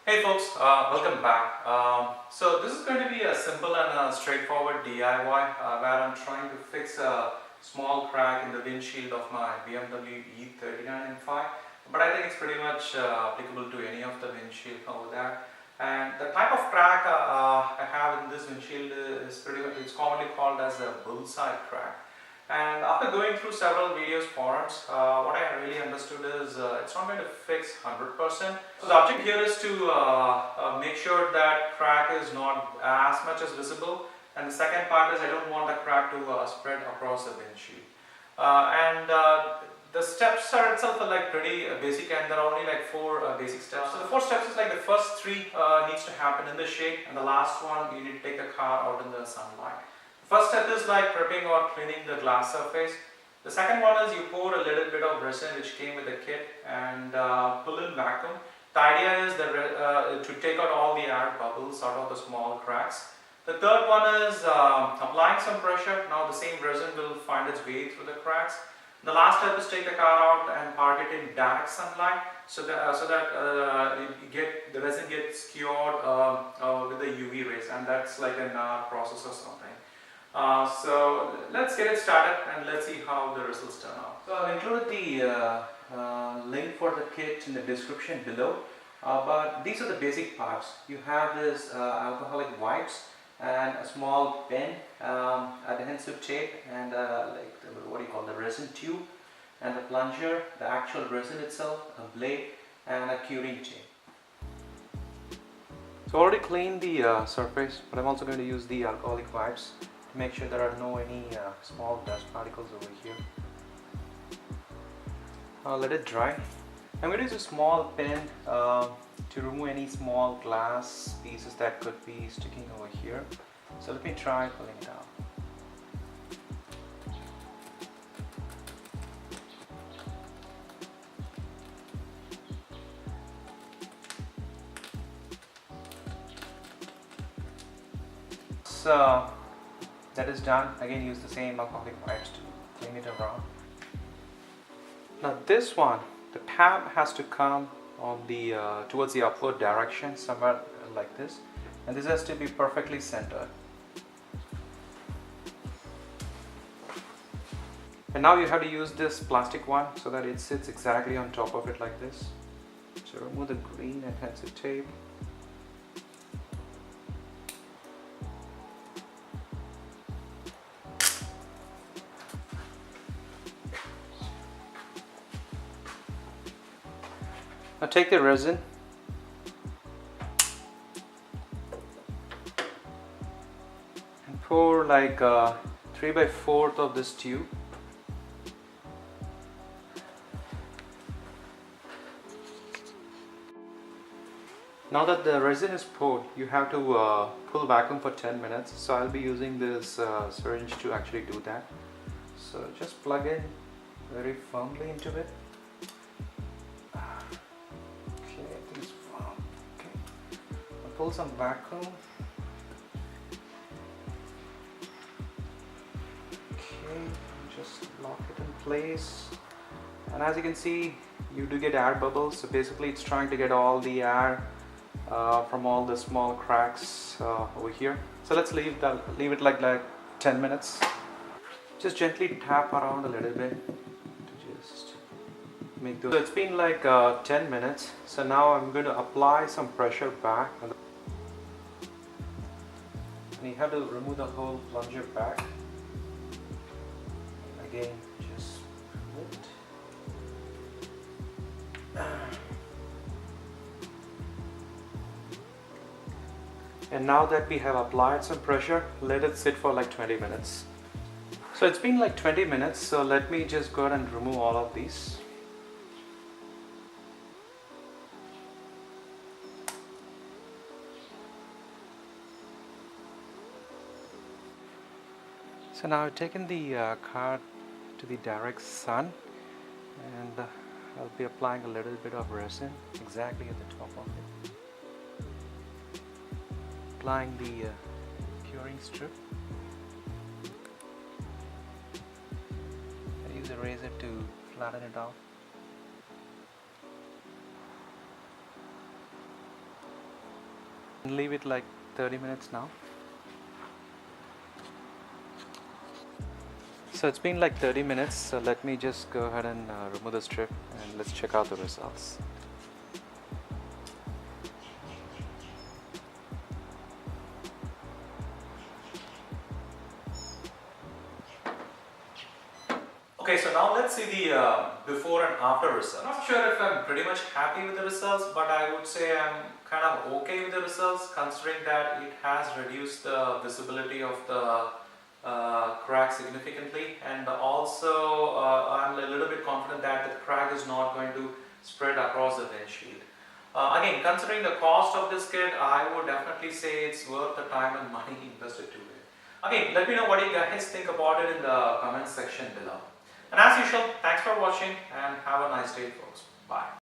Hey folks, welcome back. So this is going to be a simple and straightforward DIY where I'm trying to fix a small crack in the windshield of my BMW E39 M5. But I think it's pretty much applicable to any of the windshield over there. And the type of crack I have in this windshield is it's commonly called as a bullseye crack. And after going through several videos, forums, what I really understood is it's not going to fix 100%. So the object here is to make sure that crack is not as much as visible. And the second part is I don't want the crack to spread across the windshield. The steps are itself are like pretty basic, and there are only like four basic steps. So the four steps is like the first three needs to happen in the shade, and the last one you need to take the car out in the sunlight. First step is like prepping or cleaning the glass surface. The second one is you pour a little bit of resin which came with the kit and pull in vacuum. The idea is that to take out all the air bubbles out of the small cracks. The third one is applying some pressure. Now the same resin will find its way through the cracks. The last step is take the car out and park it in direct sunlight so that the resin gets cured with the UV rays, and that's like an process or something. So let's get it started and let's see how the results turn out. So I've included the link for the kit in the description below, but these are the basic parts. You have this alcoholic wipes and a small pen, adhesive tape, and the resin tube, and the plunger, the actual resin itself, a blade, and a curing tape. So I already cleaned the surface, but I'm also going to use the alcoholic wipes to make sure there are any small dust particles over here. I'll let it dry. I'm going to use a small pen to remove any small glass pieces that could be sticking over here. So let me try pulling it out. So that is done. Again, use the same alcoholic wipes to clean it around. Now this one, the tab has to come on the towards the upward direction, somewhere like this, and this has to be perfectly centered. And now you have to use this plastic one so that it sits exactly on top of it like this. So remove the green adhesive tape. Now take the resin and pour like 3/4 of this tube. Now that the resin is poured, you have to pull vacuum for 10 minutes. So I'll be using this syringe to actually do that. So just plug in very firmly into it. Pull some vacuum. Okay, just lock it in place. And as you can see, you do get air bubbles. So basically it's trying to get all the air from all the small cracks over here. So let's leave it like 10 minutes. Just gently tap around a little bit to just make those. So it's been like 10 minutes. So now I'm going to apply some pressure back. And you have to remove the whole plunger back. Again, just remove it. And now that we have applied some pressure, let it sit for like 20 minutes. So it's been like 20 minutes, so let me just go ahead and remove all of these. So now I've taken the car to the direct sun, and I'll be applying a little bit of resin exactly at the top of it. Applying the curing strip. I use a razor to flatten it out. Leave it like 30 minutes now. So it's been like 30 minutes, so let me just go ahead and remove the strip and let's check out the results. Okay, so now let's see the before and after results. I'm not sure if I'm pretty much happy with the results, but I would say I'm kind of okay with the results, considering that it has reduced the visibility of the crack significantly, and also I'm a little bit confident that the crack is not going to spread across the windshield. Again, considering the cost of this kit, I would definitely say it's worth the time and money invested to it. Again, let me know what you guys think about it in the comment section below. And as usual, thanks for watching and have a nice day, folks. Bye.